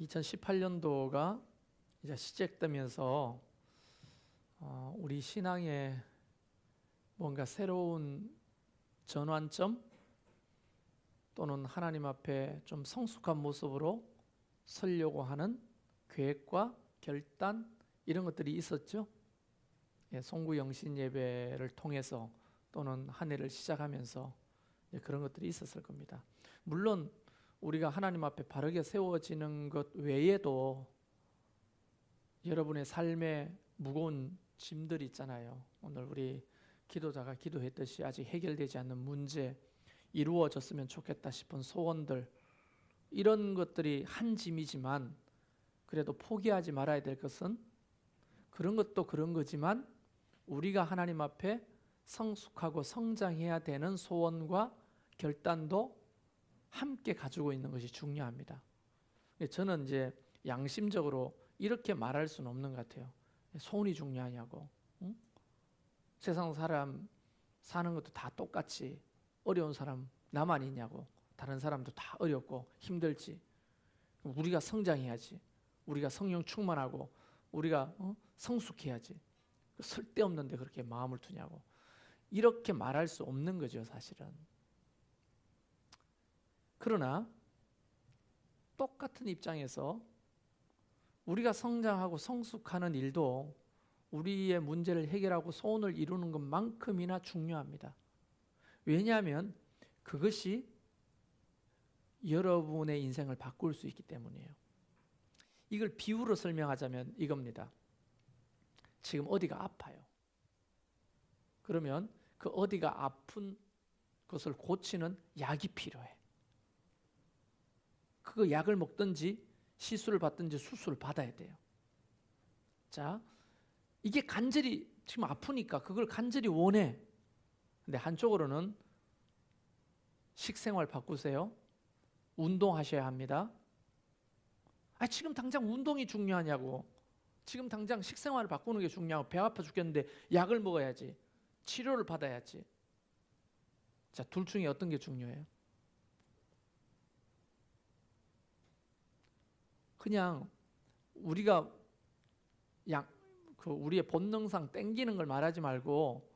2018년도가 이제 시작되면서 우리 신앙에 뭔가 새로운 전환점 또는 하나님 앞에 좀 성숙한 모습으로 서려고 하는 계획과 결단 이런 것들이 있었죠. 송구 영신 예배를 통해서 또는 한 해를 시작하면서 그런 것들이 있었을 겁니다. 물론 우리가 하나님 앞에 바르게 세워지는 것 외에도 여러분의 삶에 무거운 짐들이 있잖아요. 오늘 우리 기도자가 기도했듯이 아직 해결되지 않는 문제, 이루어졌으면 좋겠다 싶은 소원들, 이런 것들이 한 짐이지만 그래도 포기하지 말아야 될 것은 그런 것도 그런 거지만 우리가 하나님 앞에 성숙하고 성장해야 되는 소원과 결단도 함께 가지고 있는 것이 중요합니다. 저는 이제 양심적으로 이렇게 말할 수는 없는 것 같아요. 소원이 중요하냐고. 응? 세상 사람 사는 것도 다 똑같이 어려운 사람 나만 있냐고. 다른 사람도 다 어렵고 힘들지. 우리가 성장해야지. 우리가 성령 충만하고 우리가 성숙해야지. 쓸데없는데 그렇게 마음을 두냐고. 이렇게 말할 수 없는 거죠, 사실은. 그러나 똑같은 입장에서 우리가 성장하고 성숙하는 일도 우리의 문제를 해결하고 소원을 이루는 것만큼이나 중요합니다. 왜냐하면 그것이 여러분의 인생을 바꿀 수 있기 때문이에요. 이걸 비유로 설명하자면 이겁니다. 지금 어디가 아파요. 그러면 그 어디가 아픈 것을 고치는 약이 필요해. 그 약을 먹든지 시술을 받든지 수술을 받아야 돼요. 자, 이게 간절히 지금 아프니까 그걸 간절히 원해. 근데 한쪽으로는 식생활 바꾸세요. 운동하셔야 합니다. 지금 당장 운동이 중요하냐고. 지금 당장 식생활을 바꾸는 게 중요하고 배 아파 죽겠는데 약을 먹어야지. 치료를 받아야지. 자, 둘 중에 어떤 게 중요해요? 그냥 우리가 우리의 본능상 땡기는 걸 말하지 말고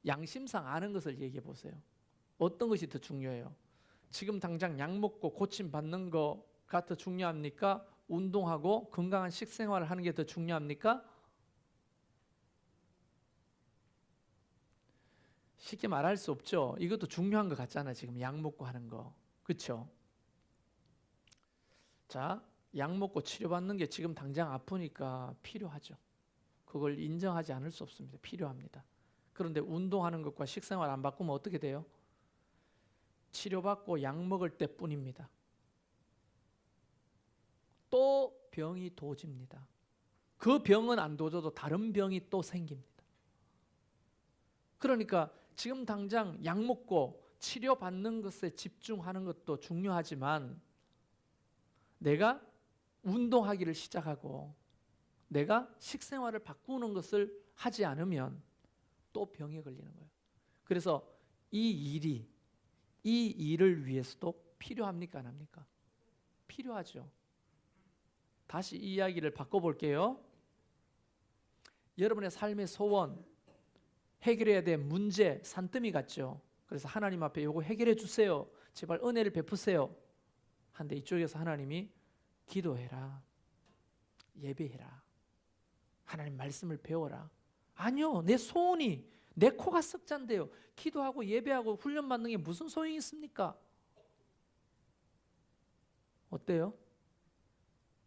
양심상 아는 것을 얘기해 보세요. 어떤 것이 더 중요해요? 지금 당장 약 먹고 고침 받는 거가 더 중요합니까? 운동하고 건강한 식생활을 하는 게 더 중요합니까? 쉽게 말할 수 없죠. 이것도 중요한 것 같잖아요. 지금 약 먹고 하는 거. 그렇죠? 자, 약 먹고 치료받는 게 지금 당장 아프니까 필요하죠. 그걸 인정하지 않을 수 없습니다. 필요합니다. 그런데 운동하는 것과 식생활 안 바꾸면 어떻게 돼요? 치료받고 약 먹을 때뿐입니다. 또 병이 도집니다. 그 병은 안 도져도 다른 병이 또 생깁니다. 그러니까 지금 당장 약 먹고 치료받는 것에 집중하는 것도 중요하지만 내가 운동하기를 시작하고 내가 식생활을 바꾸는 것을 하지 않으면 또 병에 걸리는 거예요. 그래서 이 일을 위해서도 필요합니까? 안 합니까? 필요하죠. 다시 이 이야기를 바꿔볼게요. 여러분의 삶의 소원, 해결해야 될 문제, 산더미 같죠. 그래서 하나님 앞에 이거 해결해 주세요. 제발 은혜를 베푸세요. 한데 이쪽에서 하나님이 기도해라. 예배해라. 하나님 말씀을 배워라. 아니요. 내 소원이 내 코가 썩잔데요. 기도하고 예배하고 훈련받는 게 무슨 소용이 있습니까? 어때요?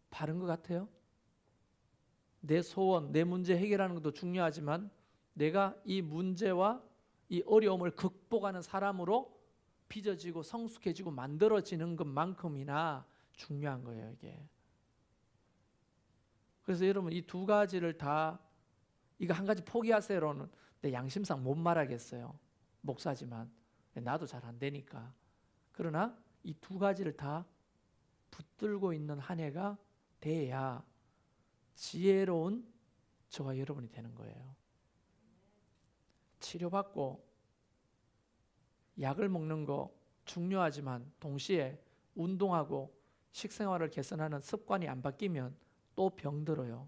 바른 것 같아요? 내 소원, 내 문제 해결하는 것도 중요하지만 내가 이 문제와 이 어려움을 극복하는 사람으로 빚어지고 성숙해지고 만들어지는 것만큼이나 중요한 거예요, 이게. 그래서 여러분 이 두 가지를 다 이거 한 가지 포기하세요로는 내 양심상 못 말하겠어요. 목사지만 나도 잘 안 되니까. 그러나 이 두 가지를 다 붙들고 있는 한 해가 돼야 지혜로운 저와 여러분이 되는 거예요. 치료받고 약을 먹는 거 중요하지만 동시에 운동하고 식생활을 개선하는 습관이 안 바뀌면 또 병들어요.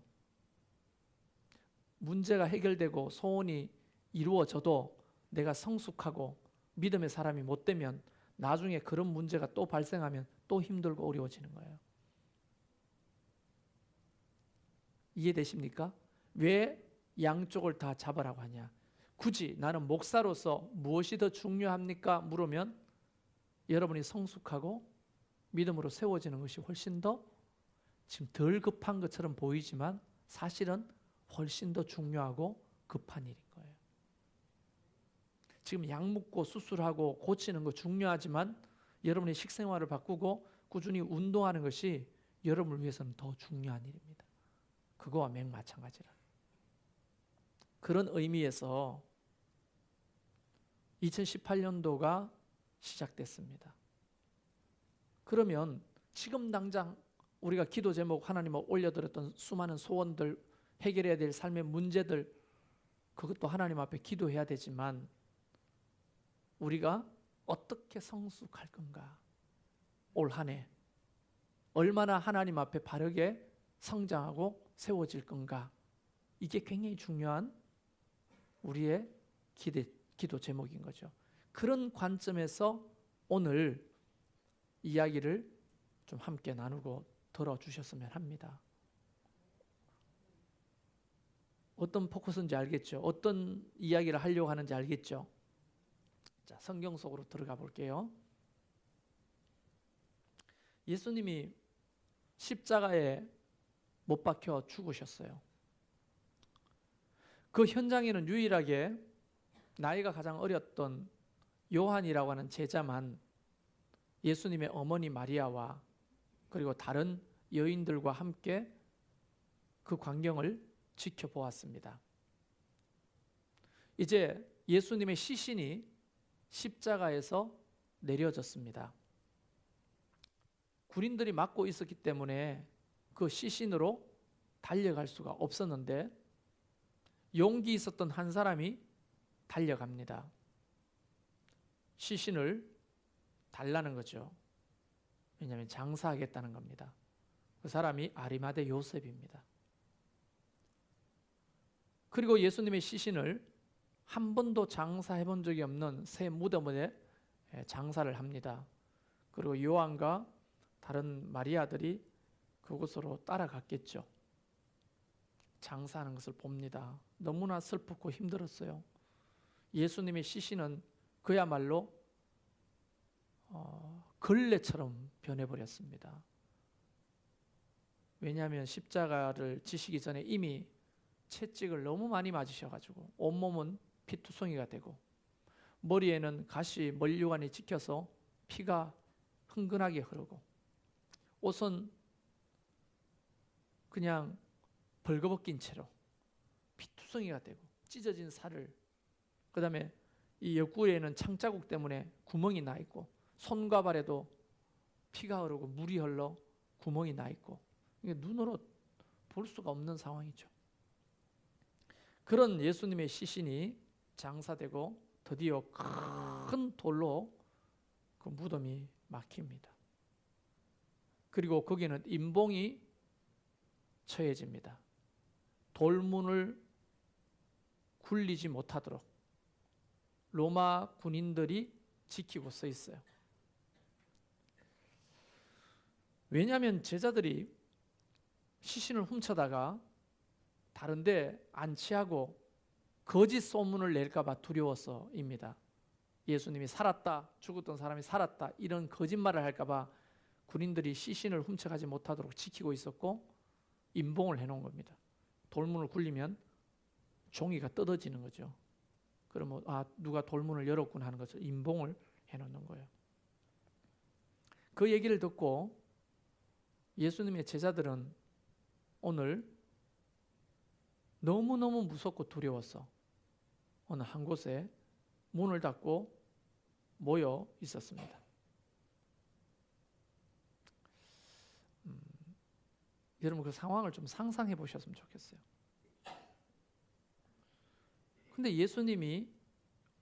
문제가 해결되고 소원이 이루어져도 내가 성숙하고 믿음의 사람이 못 되면 나중에 그런 문제가 또 발생하면 또 힘들고 어려워지는 거예요. 이해되십니까? 왜 양쪽을 다 잡으라고 하냐? 굳이 나는 목사로서 무엇이 더 중요합니까? 물으면 여러분이 성숙하고 믿음으로 세워지는 것이 훨씬 더 지금 덜 급한 것처럼 보이지만 사실은 훨씬 더 중요하고 급한 일인 거예요. 지금 약 먹고 수술하고 고치는 거 중요하지만 여러분이 식생활을 바꾸고 꾸준히 운동하는 것이 여러분을 위해서는 더 중요한 일입니다. 그거와 맥 마찬가지라. 그런 의미에서 2018년도가 시작됐습니다. 그러면 지금 당장 우리가 기도 제목 하나님을 올려드렸던 수많은 소원들, 해결해야 될 삶의 문제들, 그것도 하나님 앞에 기도해야 되지만 우리가 어떻게 성숙할 건가? 올 한 해 얼마나 하나님 앞에 바르게 성장하고 세워질 건가? 이게 굉장히 중요한 우리의 기도 제목인 거죠. 그런 관점에서 오늘 이야기를 좀 함께 나누고 들어주셨으면 합니다. 어떤 포커스인지 알겠죠? 어떤 이야기를 하려고 하는지 알겠죠? 자, 성경 속으로 들어가 볼게요. 예수님이 십자가에 못 박혀 죽으셨어요. 그 현장에는 유일하게 나이가 가장 어렸던 요한이라고 하는 제자만 예수님의 어머니 마리아와 그리고 다른 여인들과 함께 그 광경을 지켜보았습니다. 이제 예수님의 시신이 십자가에서 내려졌습니다. 군인들이 막고 있었기 때문에 그 시신으로 달려갈 수가 없었는데 용기 있었던 한 사람이 달려갑니다. 시신을 달라는 거죠. 왜냐하면 장사하겠다는 겁니다. 그 사람이 아리마대 요셉입니다. 그리고 예수님의 시신을 한 번도 장사해 본 적이 없는 새 무덤에 장사를 합니다. 그리고 요한과 다른 마리아들이 그곳으로 따라갔겠죠. 장사하는 것을 봅니다. 너무나 슬프고 힘들었어요. 예수님의 시신은 그야말로 걸레처럼 변해버렸습니다. 왜냐하면 십자가를 지시기 전에 이미 채찍을 너무 많이 맞으셔가지고 온몸은 피투성이가 되고 머리에는 가시 면류관이 찍혀서 피가 흥건하게 흐르고 옷은 그냥 벌거벗긴 채로 피투성이가 되고 찢어진 살을, 그 다음에 이 옆구리에는 창자국 때문에 구멍이 나 있고 손과 발에도 피가 흐르고 물이 흘러 구멍이 나 있고 이게 눈으로 볼 수가 없는 상황이죠. 그런 예수님의 시신이 장사되고 드디어 큰 돌로 그 무덤이 막힙니다. 그리고 거기는 임봉이 처해집니다. 돌문을 굴리지 못하도록 로마 군인들이 지키고 서 있어요. 왜냐하면 제자들이 시신을 훔쳐다가 다른데 안치하고 거짓 소문을 낼까 봐 두려워서입니다. 예수님이 살았다, 죽었던 사람이 살았다 이런 거짓말을 할까 봐 군인들이 시신을 훔쳐가지 못하도록 지키고 있었고 임봉을 해놓은 겁니다. 돌문을 굴리면 종이가 뜯어지는 거죠. 그러면 누가 돌문을 열었구나 하는 것을 임봉을 해놓는 거예요. 그 얘기를 듣고 예수님의 제자들은 오늘 너무너무 무섭고 두려워서 어느 한 곳에 문을 닫고 모여 있었습니다. 여러분 그 상황을 좀 상상해 보셨으면 좋겠어요. 근데 예수님이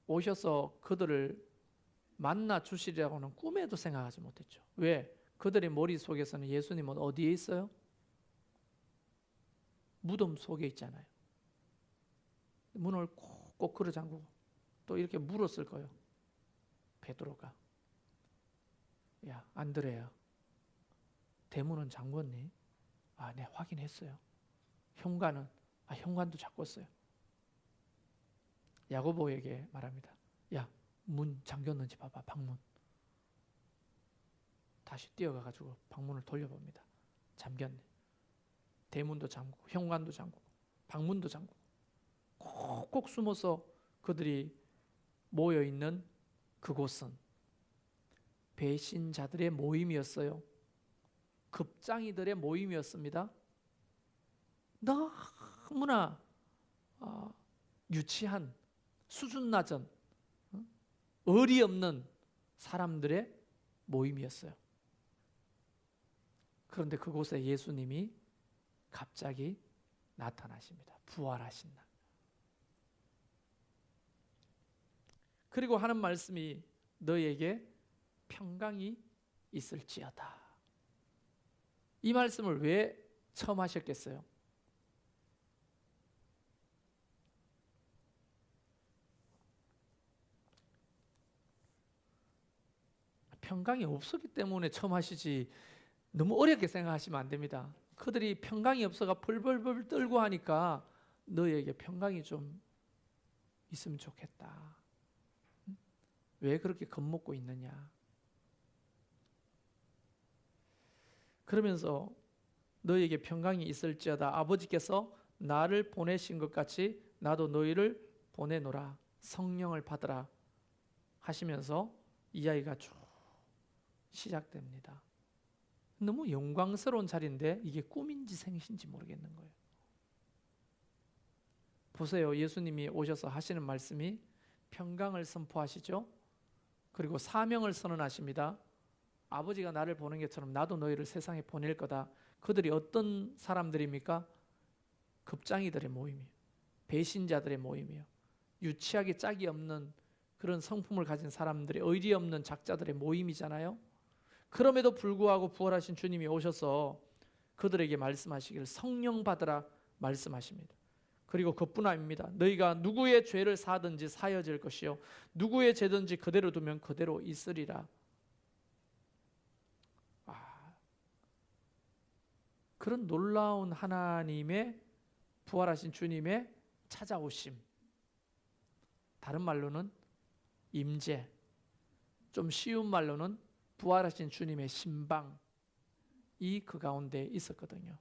오셔서 그들을 만나 주시리라고는 꿈에도 생각하지 못했죠. 왜? 그들의 머릿속에서는 예수님은 어디에 있어요? 무덤 속에 있잖아요. 문을 꼭 걸어 잠그고 또 이렇게 물었을 거예요. 베드로가, 야 안드레야, 대문은 잠궜니? 아, 네 확인했어요. 현관은? 아, 현관도 잠궜어요. 야고보에게 말합니다. 야, 문 잠겼는지 봐봐, 방문. 다시 뛰어가가지고 방문을 돌려봅니다. 잠겼네. 대문도 잠그고 현관도 잠그고 방문도 잠그고 콕콕 숨어서 그들이 모여있는 그곳은 배신자들의 모임이었어요. 급장이들의 모임이었습니다. 너무나 유치한, 수준 낮은, 의리 없는 사람들의 모임이었어요. 그런데 그곳에 예수님이 갑자기 나타나십니다. 부활하신 날. 그리고 하는 말씀이 너에게 평강이 있을지어다. 이 말씀을 왜 처음 하셨겠어요? 평강이 없었기 때문에 처음 하시지 너무 어렵게 생각하시면 안 됩니다. 그들이 평강이 없어가 벌벌벌 떨고 하니까 너에게 평강이 좀 있으면 좋겠다. 왜 그렇게 겁먹고 있느냐? 그러면서 너에게 평강이 있을지어다. 아버지께서 나를 보내신 것 같이 나도 너희를 보내노라. 성령을 받으라 하시면서 이야기가 쭉 시작됩니다. 너무 영광스러운 자리인데 이게 꿈인지 생신지 모르겠는 거예요. 보세요. 예수님이 오셔서 하시는 말씀이 평강을 선포하시죠. 그리고 사명을 선언하십니다. 아버지가 나를 보낸 것처럼 나도 너희를 세상에 보낼 거다. 그들이 어떤 사람들입니까? 급장이들의 모임이에요. 배신자들의 모임이에요. 유치하게 짝이 없는 그런 성품을 가진 사람들의 의리 없는 작자들의 모임이잖아요. 그럼에도 불구하고 부활하신 주님이 오셔서 그들에게 말씀하시기를 성령 받으라 말씀하십니다. 그리고 그뿐 아닙니다. 너희가 누구의 죄를 사든지 사여질 것이요 누구의 죄든지 그대로 두면 그대로 있으리라. 그런 놀라운 하나님의 부활하신 주님의 찾아오심, 다른 말로는 임재, 좀 쉬운 말로는 부활하신 주님의 신방이 그 가운데 있었거든요.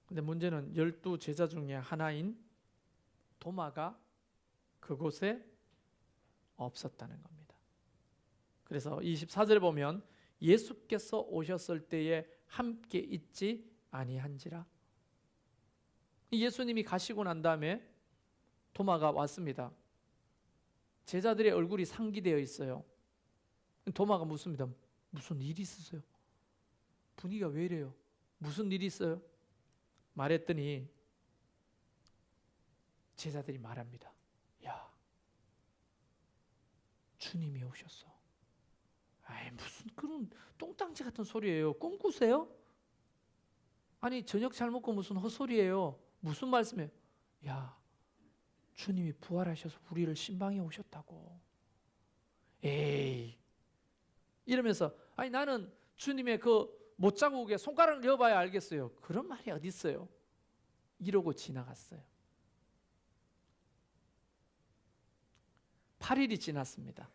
근데 문제는 12 제자 중에 하나인 도마가 그곳에 없었다는 겁니다. 그래서 24절에 보면 예수께서 오셨을 때에 함께 있지 아니한지라. 예수님이 가시고 난 다음에 도마가 왔습니다. 제자들의 얼굴이 상기되어 있어요. 도마가 묻습니다. 무슨 일이 있으세요? 분위기가 왜 이래요? 무슨 일이 있어요? 말했더니 제자들이 말합니다. 야, 주님이 오셨어. 아이, 무슨 그런 똥땅지 같은 소리예요. 꿈꾸세요? 아니, 저녁 잘 먹고 무슨 헛소리예요. 무슨 말씀이에요? 야, 주님이 부활하셔서 우리를 신방에 오셨다고. 에이, 이러면서 아니 나는 주님의 그 못자국에 손가락을 넣어봐야 알겠어요. 그런 말이 어디 있어요? 이러고 지나갔어요. 8일이 지났습니다.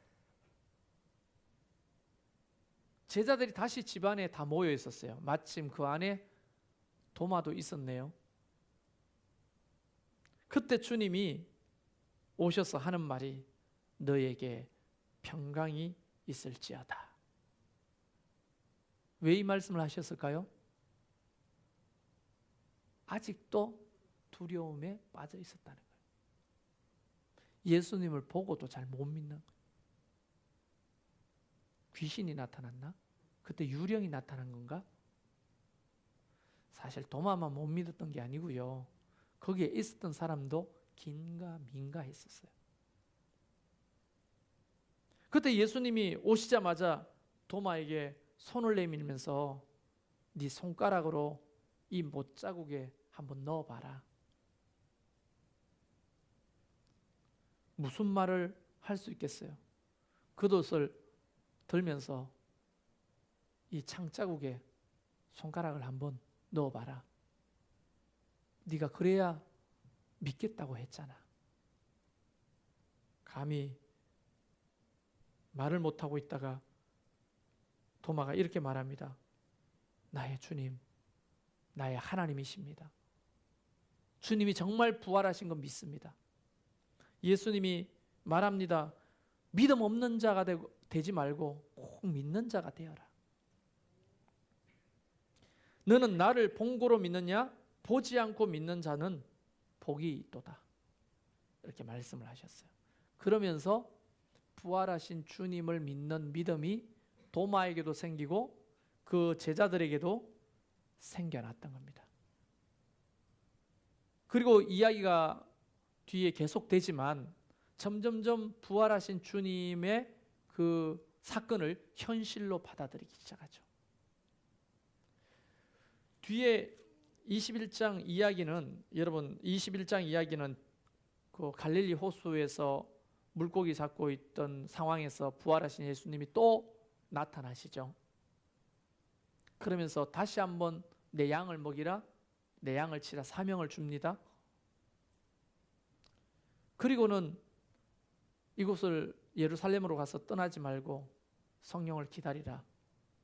제자들이 다시 집안에 다 모여 있었어요. 마침 그 안에 도마도 있었네요. 그때 주님이 오셔서 하는 말이 너에게 평강이 있을지어다. 왜 이 말씀을 하셨을까요? 아직도 두려움에 빠져 있었다는 거예요. 예수님을 보고도 잘 못 믿는 거예요. 귀신이 나타났나? 그때 유령이 나타난 건가? 사실 도마만 못 믿었던 게 아니고요. 거기에 있었던 사람도 긴가민가 했었어요. 그때 예수님이 오시자마자 도마에게 손을 내밀면서 네 손가락으로 이 못자국에 한번 넣어봐라. 무슨 말을 할 수 있겠어요? 겉옷을 들면서 이 창자국에 손가락을 한번 넣어봐라. 네가 그래야 믿겠다고 했잖아. 감히 말을 못하고 있다가 도마가 이렇게 말합니다. 나의 주님, 나의 하나님이십니다. 주님이 정말 부활하신 건 믿습니다. 예수님이 말합니다. 믿음 없는 자가 되지 말고 꼭 믿는 자가 되어라. 너는 나를 본고로 믿느냐? 보지 않고 믿는 자는 복이 있도다. 이렇게 말씀을 하셨어요. 그러면서 부활하신 주님을 믿는 믿음이 도마에게도 생기고 그 제자들에게도 생겨났던 겁니다. 그리고 이야기가 뒤에 계속되지만 점점점 부활하신 주님의 그 사건을 현실로 받아들이기 시작하죠. 뒤에 21장 이야기는 여러분 21장 이야기는 그 갈릴리 호수에서 물고기 잡고 있던 상황에서 부활하신 예수님이 또 나타나시죠. 그러면서 다시 한번 내 양을 먹이라, 내 양을 치라 사명을 줍니다. 그리고는 이곳을 예루살렘으로 가서 떠나지 말고 성령을 기다리라.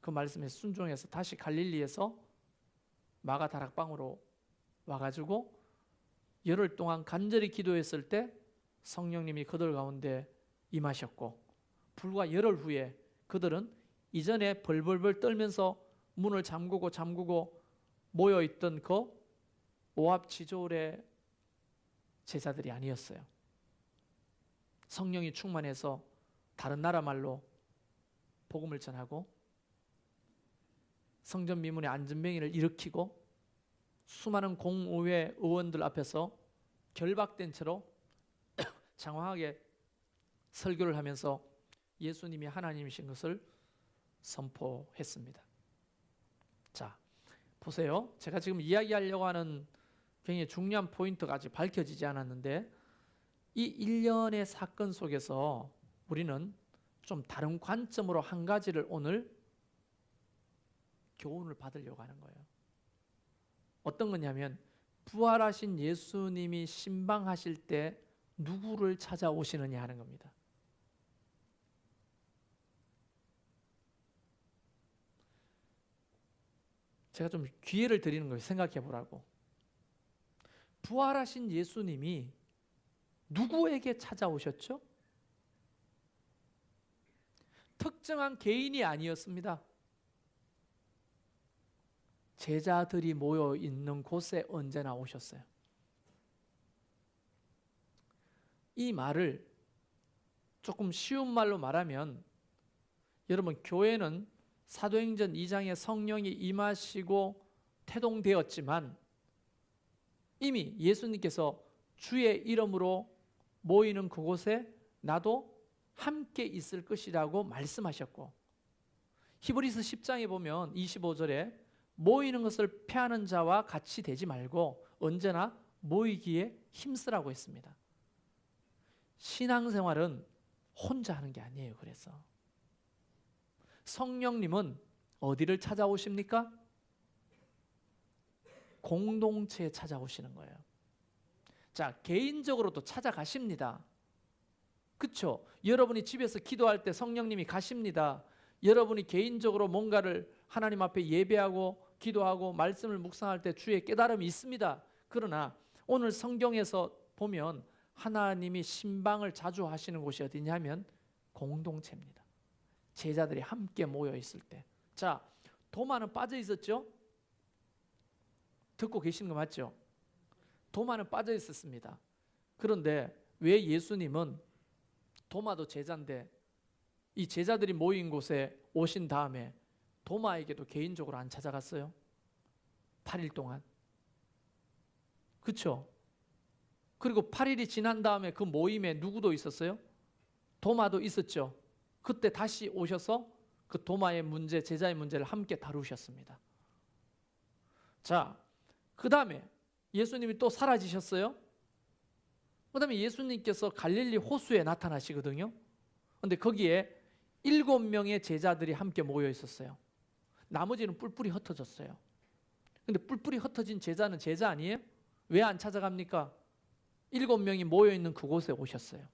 그 말씀에 순종해서 다시 갈릴리에서 마가 다락방으로 와가지고 열흘 동안 간절히 기도했을 때 성령님이 그들 가운데 임하셨고 불과 열흘 후에 그들은 이전에 벌벌벌 떨면서 문을 잠그고 모여있던 그 모압 지조울의 제자들이 아니었어요. 성령이 충만해서 다른 나라 말로 복음을 전하고 성전 미문의 안전뱅이를 일으키고 수많은 공의회 의원들 앞에서 결박된 채로 장황하게 설교를 하면서 예수님이 하나님이신 것을 선포했습니다. 자, 보세요. 제가 지금 이야기하려고 하는 굉장히 중요한 포인트가 아직 밝혀지지 않았는데 이 일련의 사건 속에서 우리는 좀 다른 관점으로 한 가지를 오늘 교훈을 받으려고 하는 거예요. 어떤 거냐면 부활하신 예수님이 신방하실 때 누구를 찾아오시느냐 하는 겁니다. 제가 좀 기회를 드리는 거예요. 생각해 보라고. 부활하신 예수님이 누구에게 찾아오셨죠? 특정한 개인이 아니었습니다. 제자들이 모여 있는 곳에 언제나 오셨어요. 이 말을 조금 쉬운 말로 말하면 여러분 교회는 사도행전 2장에 성령이 임하시고 태동되었지만 이미 예수님께서 주의 이름으로 모이는 그곳에 나도 함께 있을 것이라고 말씀하셨고 히브리서 10장에 보면 25절에 모이는 것을 패하는 자와 같이 되지 말고 언제나 모이기에 힘쓰라고 했습니다. 신앙생활은 혼자 하는 게 아니에요. 그래서 성령님은 어디를 찾아오십니까? 공동체에 찾아오시는 거예요. 자, 개인적으로도 찾아가십니다. 그렇죠? 여러분이 집에서 기도할 때 성령님이 가십니다. 여러분이 개인적으로 뭔가를 하나님 앞에 예배하고 기도하고 말씀을 묵상할 때 주의 깨달음이 있습니다. 그러나 오늘 성경에서 보면 하나님이 신방을 자주 하시는 곳이 어디냐면 공동체입니다. 제자들이 함께 모여 있을 때. 자, 도마는 빠져 있었죠? 듣고 계시는 거 맞죠? 도마는 빠져 있었습니다. 그런데 왜 예수님은 도마도 제자인데 이 제자들이 모인 곳에 오신 다음에 도마에게도 개인적으로 안 찾아갔어요? 8일 동안. 그렇죠? 그리고 8일이 지난 다음에 그 모임에 누구도 있었어요? 도마도 있었죠? 그때 다시 오셔서 그 도마의 문제, 제자의 문제를 함께 다루셨습니다. 자, 그 다음에 예수님이 또 사라지셨어요. 그 다음에 예수님께서 갈릴리 호수에 나타나시거든요. 그런데 거기에 7명의 제자들이 함께 모여 있었어요. 나머지는 뿔뿔이 흩어졌어요. 근데 뿔뿔이 흩어진 제자는 제자 아니에요? 왜 안 찾아갑니까? 7명이 모여있는 그곳에 오셨어요.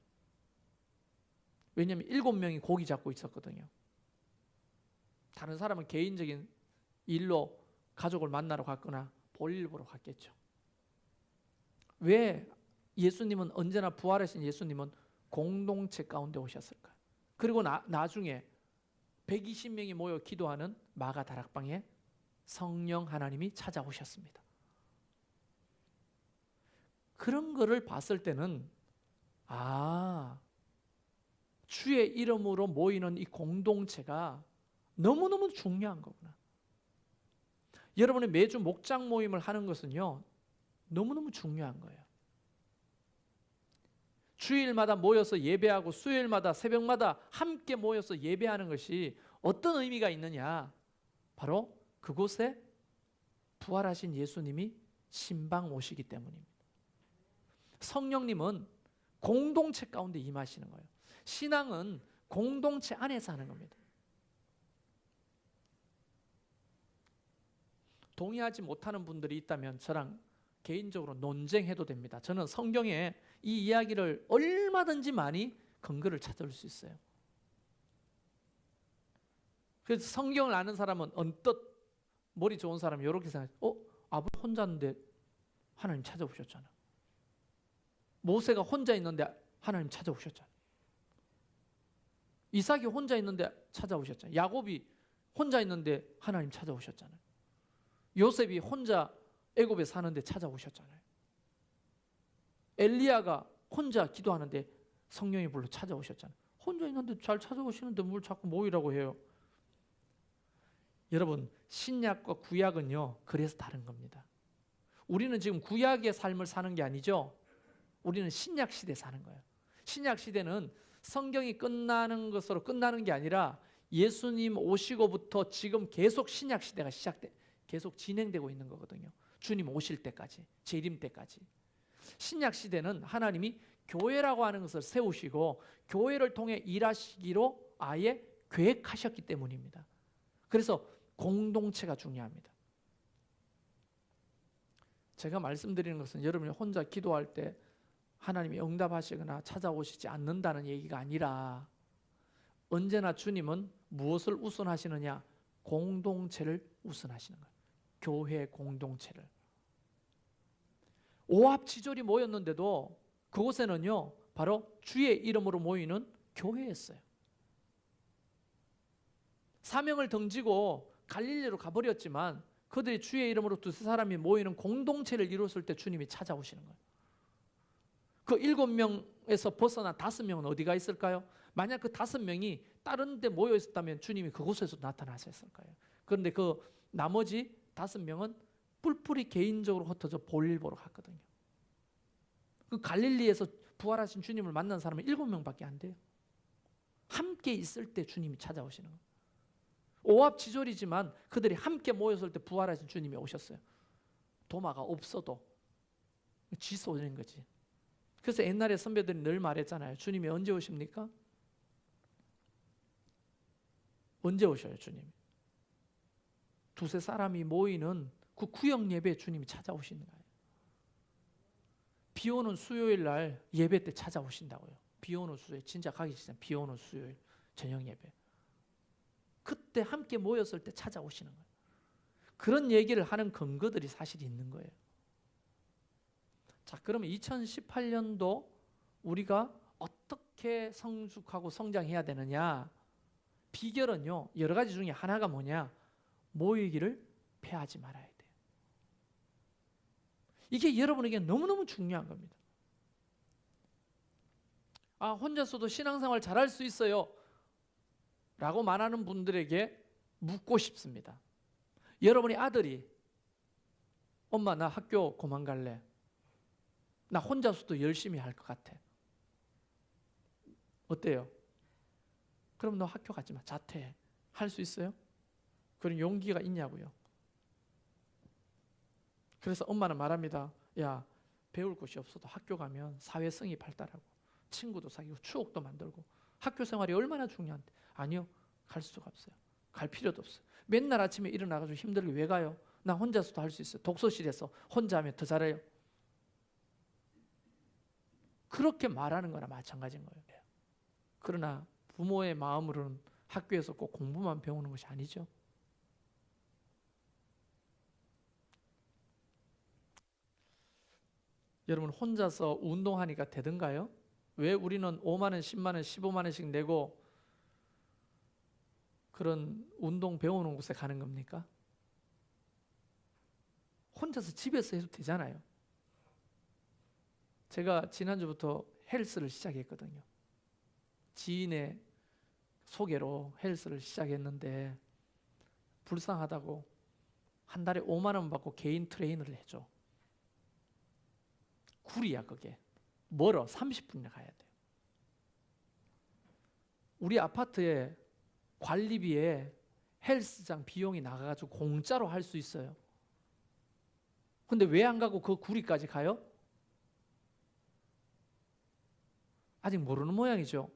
왜냐하면 7명이 고기 잡고 있었거든요. 다른 사람은 개인적인 일로 가족을 만나러 갔거나 볼일 보러 갔겠죠. 왜 예수님은 언제나 부활하신 예수님은 공동체 가운데 오셨을까요? 그리고 나중에 120명이 모여 기도하는 마가 다락방에 성령 하나님이 찾아오셨습니다. 그런 거를 봤을 때는 주의 이름으로 모이는 이 공동체가 너무너무 중요한 거구나. 여러분이 매주 목장 모임을 하는 것은요, 너무너무 중요한 거예요. 주일마다 모여서 예배하고 수요일마다 새벽마다 함께 모여서 예배하는 것이 어떤 의미가 있느냐? 바로 그곳에 부활하신 예수님이 신방 오시기 때문입니다. 성령님은 공동체 가운데 임하시는 거예요. 신앙은 공동체 안에서 하는 겁니다. 동의하지 못하는 분들이 있다면 저랑 개인적으로 논쟁해도 됩니다. 저는 성경에 이 이야기를 얼마든지 많이 근거를 찾을 수 있어요. 그래서 성경을 아는 사람은 언뜻 머리 좋은 사람이 이렇게 생각해요. 아브라함 혼자 있는데 하나님 찾아오셨잖아. 모세가 혼자 있는데 하나님 찾아오셨잖아. 이삭이 혼자 있는데 찾아오셨잖아. 야곱이 혼자 있는데 하나님 찾아오셨잖아요. 요셉이 혼자 애굽에 사는데 찾아오셨잖아요. 엘리야가 혼자 기도하는데 성령이 불러 찾아오셨잖아요. 혼자 있는데 잘 찾아오시는데 뭘 자꾸 모이라고 해요. 여러분, 신약과 구약은요, 그래서 다른 겁니다. 우리는 지금 구약의 삶을 사는 게 아니죠. 우리는 신약 시대에 사는 거예요. 신약 시대는 성경이 끝나는 것으로 끝나는 게 아니라 예수님 오시고부터 지금 계속 신약 시대가 계속 진행되고 있는 거거든요. 주님 오실 때까지, 재림 때까지. 신약 시대는 하나님이 교회라고 하는 것을 세우시고 교회를 통해 일하시기로 아예 계획하셨기 때문입니다. 그래서 공동체가 중요합니다. 제가 말씀드리는 것은 여러분이 혼자 기도할 때 하나님이 응답하시거나 찾아오시지 않는다는 얘기가 아니라 언제나 주님은 무엇을 우선하시느냐? 공동체를 우선하시는 거예요. 교회 공동체를. 오합지졸이 모였는데도 그곳에는요, 바로 주의 이름으로 모이는 교회였어요. 사명을 던지고 갈릴리로 가버렸지만 그들이 주의 이름으로 두세 사람이 모이는 공동체를 이뤘을 때 주님이 찾아오시는 거예요. 그 7명에서 벗어난 5명은 어디가 있을까요? 만약 그 5명이 다른 데 모여 있었다면 주님이 그곳에서 나타나셨을 거예요. 그런데 그 나머지 5명은 뿔뿔이 개인적으로 흩어져 볼일 보러 갔거든요. 그 갈릴리에서 부활하신 주님을 만난 사람은 7명밖에 안 돼요. 함께 있을 때 주님이 찾아오시는 거예요. 오합지졸이지만 그들이 함께 모였을 때 부활하신 주님이 오셨어요. 도마가 없어도 지서 오는 거지. 그래서 옛날에 선배들이 늘 말했잖아요. 주님이 언제 오십니까? 언제 오셔요, 주님이? 두세 사람이 모이는 그 구역 예배에 주님이 찾아오시는 거예요. 비 오는 수요일 날 예배 때 찾아오신다고요. 비 오는 수요일, 진짜 가기 전에 비 오는 수요일 저녁 예배. 그때 함께 모였을 때 찾아오시는 거예요. 그런 얘기를 하는 근거들이 사실 있는 거예요. 자, 그러면 2018년도 우리가 어떻게 성숙하고 성장해야 되느냐? 비결은요, 여러 가지 중에 하나가 뭐냐? 모이기를 패하지 말아야 돼요. 이게 여러분에게 너무너무 중요한 겁니다. 혼자서도 신앙생활 잘할 수 있어요 라고 말하는 분들에게 묻고 싶습니다. 여러분의 아들이 엄마 나 학교 그만 갈래. 나 혼자서도 열심히 할 것 같아. 어때요? 그럼 너 학교 가지 마. 자퇴해. 할 수 있어요? 그런 용기가 있냐고요. 그래서 엄마는 말합니다. 야, 배울 곳이 없어도 학교 가면 사회성이 발달하고 친구도 사귀고 추억도 만들고 학교 생활이 얼마나 중요한데. 아니요, 갈 수가 없어요. 갈 필요도 없어요. 맨날 아침에 일어나가지고 힘들게 왜 가요? 나 혼자서도 할 수 있어요. 독서실에서 혼자 하면 더 잘해요. 그렇게 말하는 거나 마찬가지인 거예요. 그러나 부모의 마음으로는 학교에서 꼭 공부만 배우는 것이 아니죠. 여러분, 혼자서 운동하니까 되던가요? 왜 우리는 5만 원, 10만 원, 15만 원씩 내고 그런 운동 배우는 곳에 가는 겁니까? 혼자서 집에서 해도 되잖아요. 제가 지난주부터 헬스를 시작했거든요. 지인의 소개로 헬스를 시작했는데 불쌍하다고 한 달에 5만 원 받고 개인 트레이너를 해줘. 구리야 그게. 멀어. 30분이나 가야 돼요. 우리 아파트에 관리비에 헬스장 비용이 나가가지고 공짜로 할 수 있어요. 근데 왜 안 가고 그 구리까지 가요? 아직 모르는 모양이죠.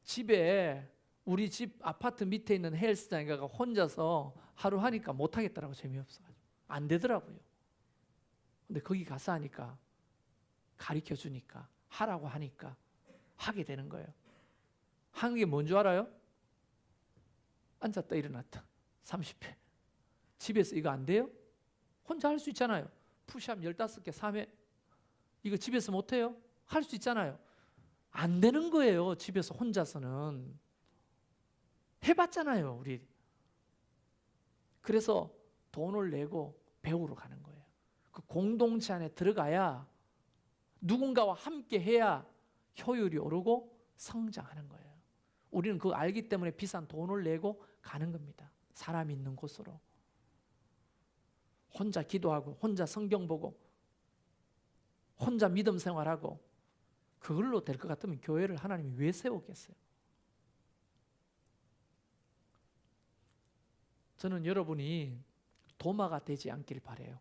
집에 우리 집 아파트 밑에 있는 헬스장에 가서 혼자서 하루 하니까 못하겠더라고. 재미없어가지고 안 되더라고요. 근데 거기 가서 하니까 가르쳐 주니까 하라고 하니까 하게 되는 거예요. 하는 게 뭔 줄 알아요? 앉았다 일어났다 30회. 집에서 이거 안 돼요? 혼자 할 수 있잖아요. 푸시업 15개 3회. 이거 집에서 못해요? 할 수 있잖아요. 안 되는 거예요. 집에서 혼자서는. 해봤잖아요 우리. 그래서 돈을 내고 배우러 가는 거예요. 그 공동체 안에 들어가야 누군가와 함께 해야 효율이 오르고 성장하는 거예요. 우리는 그거 알기 때문에 비싼 돈을 내고 가는 겁니다. 사람 있는 곳으로. 혼자 기도하고 혼자 성경 보고 혼자 믿음 생활하고 그걸로 될 것 같으면 교회를 하나님이 왜 세우겠어요? 저는 여러분이 도마가 되지 않길 바라요.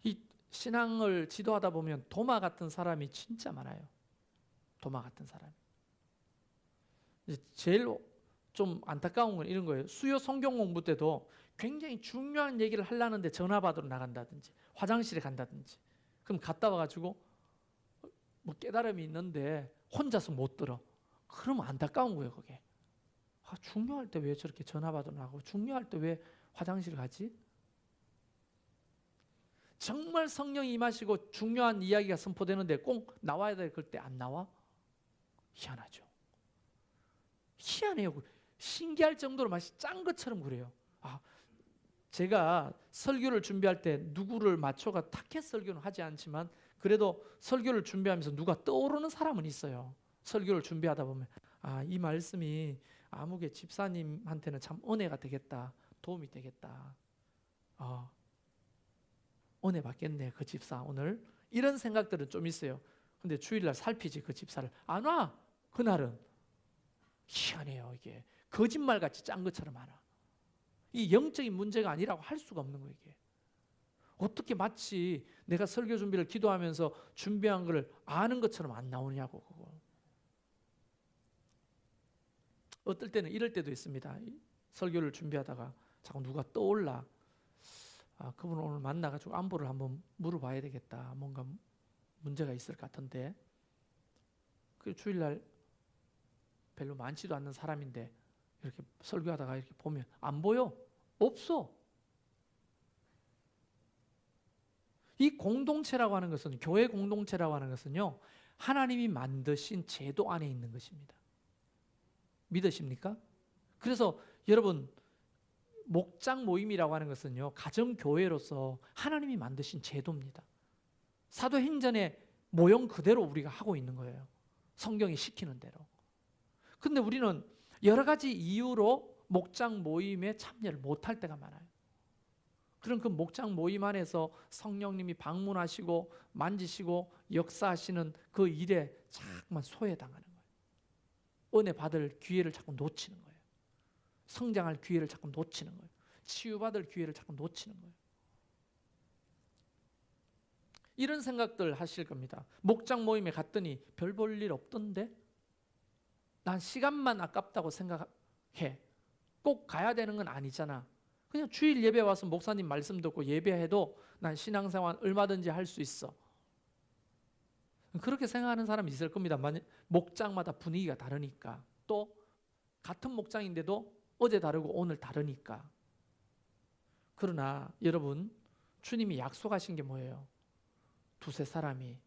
이 신앙을 지도하다 보면 도마 같은 사람이 진짜 많아요. 도마 같은 사람이. 제일 좀 안타까운 건 이런 거예요. 수요 성경 공부 때도 굉장히 중요한 얘기를 하려는데 전화 받으러 나간다든지 화장실에 간다든지 그럼 갔다 와가지고 뭐 깨달음이 있는데 혼자서 못 들어. 그러면 안타까운 거예요 그게. 중요할 때 왜 저렇게 전화 받으러 나가고 중요할 때 왜 화장실 가지? 정말 성령이 임하시고 중요한 이야기가 선포되는데 꼭 나와야 될 그때 안 나와? 희한하죠. 희한해요. 신기할 정도로 맛이 짠 것처럼 그래요. 제가 설교를 준비할 때 누구를 맞춰가 타켓 설교는 하지 않지만 그래도 설교를 준비하면서 누가 떠오르는 사람은 있어요. 설교를 준비하다 보면 이 말씀이 아무개 집사님한테는 참 은혜가 되겠다. 도움이 되겠다. 은혜 받겠네 그 집사 오늘. 이런 생각들은 좀 있어요. 근데 주일날 살피지 그 집사를 안 와. 그날은 희한해요. 이게 거짓말같이 짠 것처럼 알아. 이 영적인 문제가 아니라고 할 수가 없는 거예요. 이게 어떻게 마치 내가 설교 준비를 기도하면서 준비한 걸 아는 것처럼 안 나오냐고. 그거. 어떨 때는 이럴 때도 있습니다. 설교를 준비하다가 자꾸 누가 떠올라. 그분 오늘 만나가지고 안부를 한번 물어봐야 되겠다. 뭔가 문제가 있을 것 같은데. 그 주일날 별로 많지도 않는 사람인데 이렇게 설교하다가 이렇게 보면 안 보여? 없어. 이 공동체라고 하는 것은, 교회 공동체라고 하는 것은요, 하나님이 만드신 제도 안에 있는 것입니다. 믿으십니까? 그래서 여러분, 목장 모임이라고 하는 것은요, 가정교회로서 하나님이 만드신 제도입니다. 사도행전의 모형 그대로 우리가 하고 있는 거예요. 성경이 시키는 대로. 근데 우리는 여러 가지 이유로 목장 모임에 참여를 못할 때가 많아요. 그럼 그 목장 모임 안에서 성령님이 방문하시고 만지시고 역사하시는 그 일에 정말 소외당하는 거예요. 은혜 받을 기회를 자꾸 놓치는 거예요. 성장할 기회를 자꾸 놓치는 거예요. 치유받을 기회를 자꾸 놓치는 거예요. 이런 생각들 하실 겁니다. 목장 모임에 갔더니 별 볼 일 없던데? 난 시간만 아깝다고 생각해. 꼭 가야 되는 건 아니잖아. 그냥 주일 예배 와서 목사님 말씀 듣고 예배해도 난 신앙생활 얼마든지 할 수 있어. 그렇게 생각하는 사람이 있을 겁니다. 목장마다 분위기가 다르니까. 또 같은 목장인데도 어제 다르고 오늘 다르니까. 그러나 여러분, 주님이 약속하신 게 뭐예요? 두세 사람이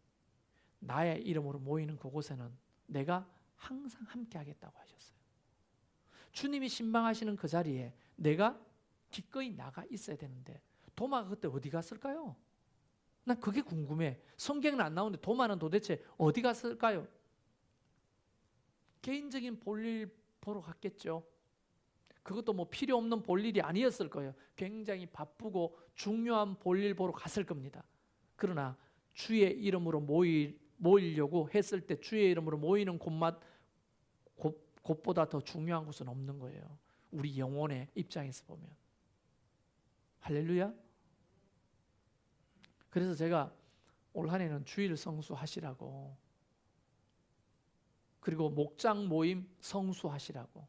나의 이름으로 모이는 그곳에는 내가 항상 함께 하겠다고 하셨어요. 주님이 신방하시는 그 자리에 내가 기꺼이 나가 있어야 되는데 도마가 그때 어디 갔을까요? 난 그게 궁금해. 성경은 안 나오는데 도마는 도대체 어디 갔을까요? 개인적인 볼일 보러 갔겠죠. 그것도 뭐 필요 없는 볼일이 아니었을 거예요. 굉장히 바쁘고 중요한 볼일 보러 갔을 겁니다. 그러나 주의 이름으로 모이려고 했을 때 주의 이름으로 모이는 곳보다 더 중요한 곳은 없는 거예요. 우리 영혼의 입장에서 보면. 할렐루야. 그래서 제가 올 한 해는 주일 성수하시라고, 그리고 목장 모임 성수하시라고.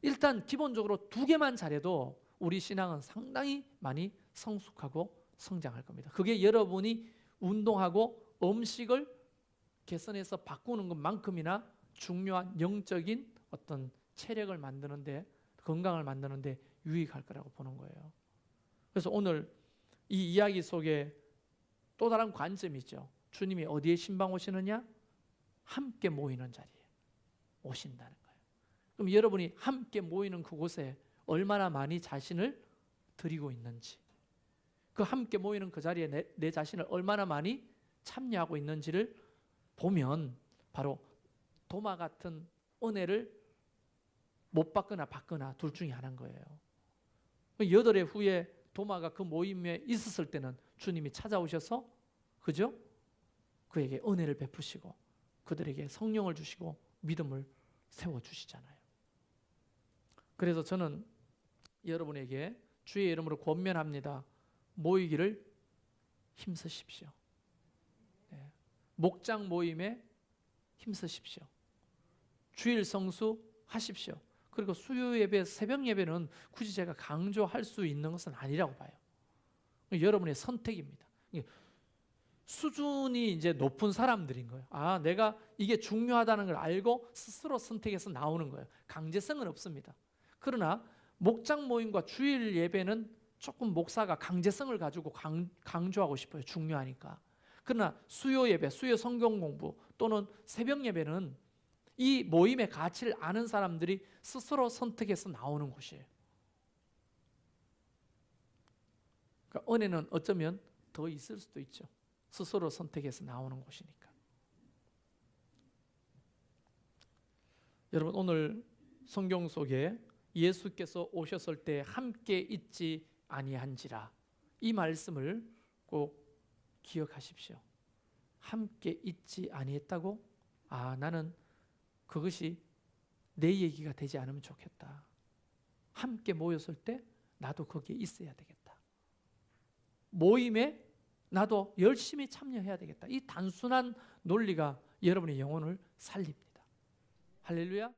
일단 기본적으로 2개만 잘해도 우리 신앙은 상당히 많이 성숙하고 성장할 겁니다. 그게 여러분이 운동하고 음식을 개선해서 바꾸는 것만큼이나 중요한 영적인 어떤 체력을 만드는데, 건강을 만드는데 유익할 거라고 보는 거예요. 그래서 오늘 이 이야기 속에 또 다른 관점이 있죠. 주님이 어디에 신방 오시느냐? 함께 모이는 자리에 오신다는 거예요. 그럼 여러분이 함께 모이는 그곳에 얼마나 많이 자신을 드리고 있는지, 그 함께 모이는 그 자리에 내 자신을 얼마나 많이 참여하고 있는지를 보면 바로 도마 같은 은혜를 못 받거나 받거나 둘 중에 하나인 거예요. 8해 후에 도마가 그 모임에 있었을 때는 주님이 찾아오셔서, 그죠? 그에게 은혜를 베푸시고 그들에게 성령을 주시고 믿음을 세워주시잖아요. 그래서 저는 여러분에게 주의 이름으로 권면합니다. 모이기를 힘쓰십시오. 네. 목장 모임에 힘쓰십시오. 주일 성수 하십시오. 그리고 수요 예배, 새벽 예배는 굳이 제가 강조할 수 있는 것은 아니라고 봐요. 여러분의 선택입니다. 수준이 이제 높은 사람들인 거예요. 아, 내가 이게 중요하다는 걸 알고 스스로 선택해서 나오는 거예요. 강제성은 없습니다. 그러나 목장 모임과 주일 예배는 조금 목사가 강제성을 가지고 강조하고 싶어요. 중요하니까. 그러나 수요 예배, 수요 성경 공부 또는 새벽 예배는 이 모임의 가치를 아는 사람들이 스스로 선택해서 나오는 곳이에요. 그러니까 은혜는 어쩌면 더 있을 수도 있죠. 스스로 선택해서 나오는 곳이니까. 여러분, 오늘 성경 속에 예수께서 오셨을 때 함께 있지 아니한지라, 이 말씀을 꼭 기억하십시오. 함께 있지 아니했다고? 아, 나는 그것이 내 얘기가 되지 않으면 좋겠다. 함께 모였을 때 나도 거기에 있어야 되겠다. 모임에 나도 열심히 참여해야 되겠다. 이 단순한 논리가 여러분의 영혼을 살립니다. 할렐루야.